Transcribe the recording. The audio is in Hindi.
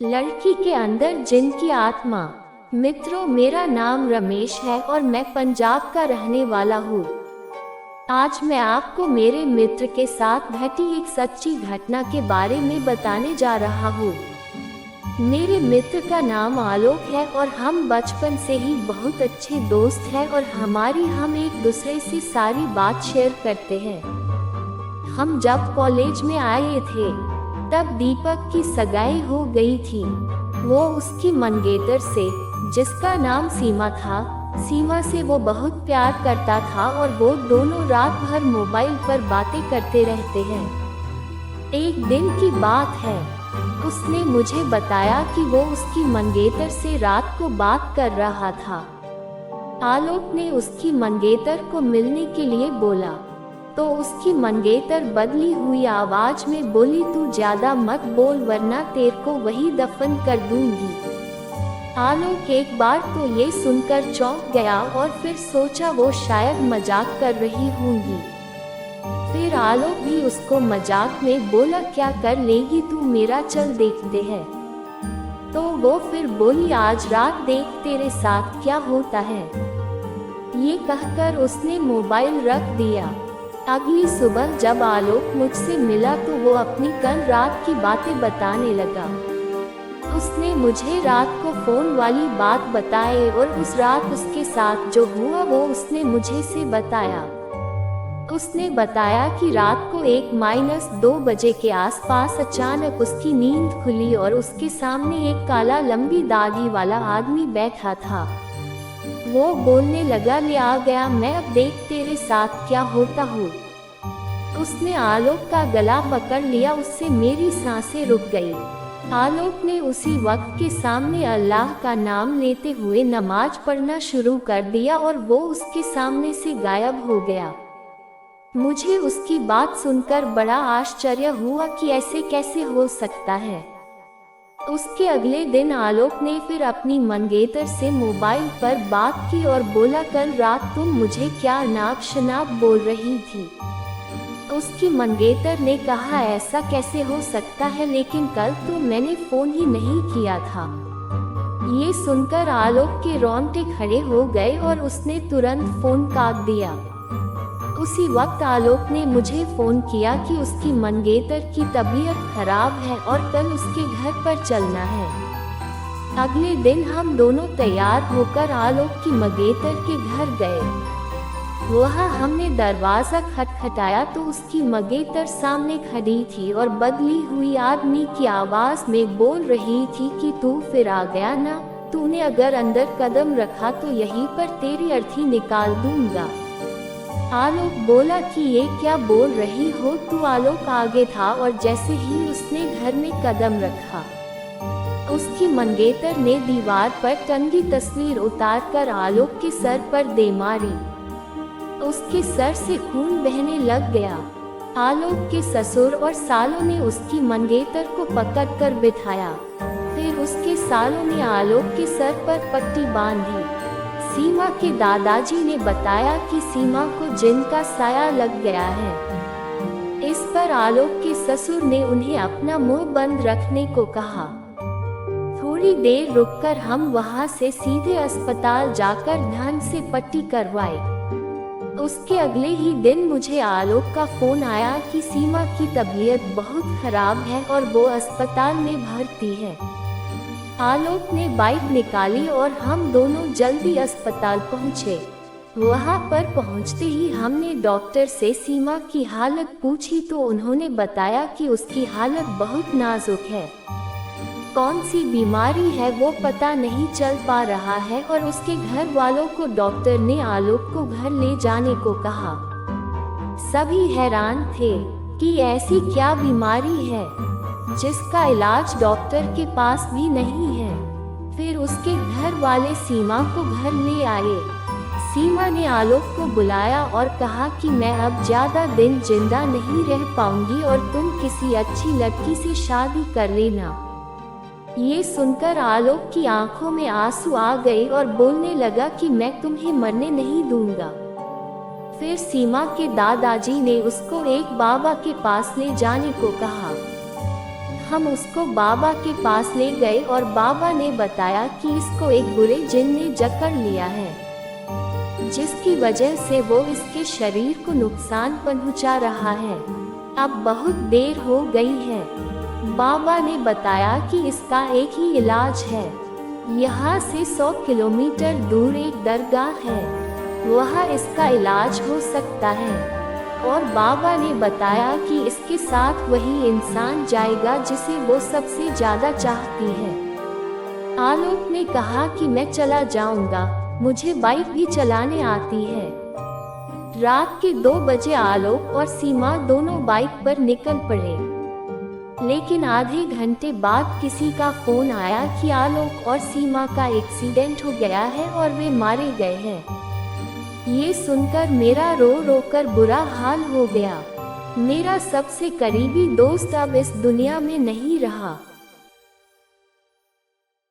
लड़की के अंदर जिन की आत्मा। मित्रों, मेरा नाम रमेश है और मैं पंजाब का रहने वाला हूँ। आज मैं आपको मेरे मित्र के साथ घटी एक सच्ची घटना के बारे में बताने जा रहा हूँ। मेरे मित्र का नाम आलोक है और हम बचपन से ही बहुत अच्छे दोस्त हैं और हम एक दूसरे से सारी बात शेयर करते हैं। हम जब कॉलेज में आए थे तब दीपक की सगाई हो गई थी। वो उसकी मंगेतर से, जिसका नाम सीमा था, सीमा से वो बहुत प्यार करता था और वो दोनों रात भर मोबाइल पर बातें करते रहते हैं। एक दिन की बात है, उसने मुझे बताया कि वो उसकी मंगेतर से रात को बात कर रहा था। आलोक ने उसकी मंगेतर को मिलने के लिए बोला तो उसकी मंगेतर बदली हुई आवाज में बोली, तू ज्यादा मत बोल वरना तेरे को वही दफन कर दूंगी। आलोक एक बार तो ये सुनकर चौंक गया और फिर सोचा वो शायद मजाक कर रही होंगी। फिर आलोक भी उसको मजाक में बोला, क्या कर लेगी तू मेरा, चल देखते हैं। तो वो फिर बोली, आज रात देख तेरे साथ क्या होता है। ये कहकर उसने मोबाइल रख दिया। अगली सुबह जब आलोक मुझसे मिला तो वो अपनी कल रात की बातें बताने लगा। उसने मुझे रात को फोन वाली बात बताई और उस रात उसके साथ जो हुआ वो उसने मुझे से बताया। उसने बताया कि रात को 1-2 बजे के आसपास अचानक उसकी नींद खुली और उसके सामने एक काला लंबी दाढ़ी वाला आदमी बैठा था। वो बोलने लगा, ले आ गया मैं, अब देख तेरे साथ क्या होता हूँ। उसने आलोक का गला पकड़ लिया, उससे मेरी सांसें रुक गई। आलोक ने उसी वक्त के सामने अल्लाह का नाम लेते हुए नमाज पढ़ना शुरू कर दिया और वो उसके सामने से गायब हो गया। मुझे उसकी बात सुनकर बड़ा आश्चर्य हुआ कि ऐसे कैसे हो सकता है। उसके अगले दिन आलोक ने फिर अपनी मंगेतर से मोबाइल पर बात की और बोला, कल रात तुम मुझे क्या नाक शनाक बोल रही थी। उसकी मंगेतर ने कहा, ऐसा कैसे हो सकता है, लेकिन कल तो मैंने फोन ही नहीं किया था। ये सुनकर आलोक के रोंगटे खड़े हो गए और उसने तुरंत फोन काट दिया। उसी वक्त आलोक ने मुझे फोन किया कि उसकी मंगेतर की तबीयत खराब है और कल उसके घर पर चलना है। अगले दिन हम दोनों तैयार होकर आलोक की मंगेतर के घर गए। वहाँ हमने दरवाजा खटखटाया तो उसकी मंगेतर सामने खड़ी थी और बदली हुई आदमी की आवाज में बोल रही थी कि तू फिर आ गया ना, तूने अगर अंदर कदम रखा तो यहीं पर तेरी अर्थी निकाल दूंगा। आलोक बोला कि ये क्या बोल रही हो तू। आलोक आगे था और जैसे ही उसने घर में कदम रखा, उसकी मंगेतर ने दीवार पर टंगी तस्वीर उतारकर आलोक के सर पर दे मारी। उसके सर से खून बहने लग गया। आलोक के ससुर और सालों ने उसकी मंगेतर को पकड़कर बिठाया। फिर उसके सालों ने आलोक के सर पर पट्टी बांधी। सीमा के दादाजी ने बताया कि सीमा को जिन का साया लग गया है। इस पर आलोक के ससुर ने उन्हें अपना मुंह बंद रखने को कहा। थोड़ी देर रुककर हम वहां से सीधे अस्पताल जाकर ढंग से पट्टी करवाई। उसके अगले ही दिन मुझे आलोक का फोन आया कि सीमा की तबीयत बहुत खराब है और वो अस्पताल में भर्ती है। आलोक ने बाइक निकाली और हम दोनों जल्दी अस्पताल पहुंचे। वहां पर पहुंचते ही हमने डॉक्टर से सीमा की हालत पूछी तो उन्होंने बताया कि उसकी हालत बहुत नाजुक है। कौन सी बीमारी है वो पता नहीं चल पा रहा है और उसके घर वालों को डॉक्टर ने आलोक को घर ले जाने को कहा। सभी हैरान थे कि ऐसी क्या बीमारी है जिसका इलाज डॉक्टर के पास भी नहीं है। फिर उसके घर वाले सीमा को घर ले आए। सीमा ने आलोक को बुलाया और कहा कि मैं अब ज्यादा दिन जिंदा नहीं रह पाऊंगी और तुम किसी अच्छी लड़की से शादी कर लेना। ये सुनकर आलोक की आंखों में आंसू आ गए और बोलने लगा कि मैं तुम्हें मरने नहीं दूंगा। फिर सीमा के दादाजी ने उसको एक बाबा के पास ले जाने को कहा। हम उसको बाबा के पास ले गए और बाबा ने बताया कि इसको एक बुरे जिन ने जकड़ लिया है, जिसकी वजह से वो इसके शरीर को नुकसान पहुंचा रहा है। अब बहुत देर हो गई है। बाबा ने बताया कि इसका एक ही इलाज है। यहाँ से 100 किलोमीटर दूर एक दरगाह है, वहाँ इसका इलाज हो सकता है। और बाबा ने बताया कि इसके साथ वही इंसान जाएगा जिसे वो सबसे ज्यादा चाहती है। आलोक ने कहा कि मैं चला जाऊंगा, मुझे बाइक भी चलाने आती है। रात के 2 बजे आलोक और सीमा दोनों बाइक पर निकल पड़े, लेकिन आधे घंटे बाद किसी का फोन आया कि आलोक और सीमा का एक्सीडेंट हो गया है और वे मारे गए हैं। ये सुनकर मेरा रो रो कर बुरा हाल हो गया। मेरा सबसे करीबी दोस्त अब इस दुनिया में नहीं रहा।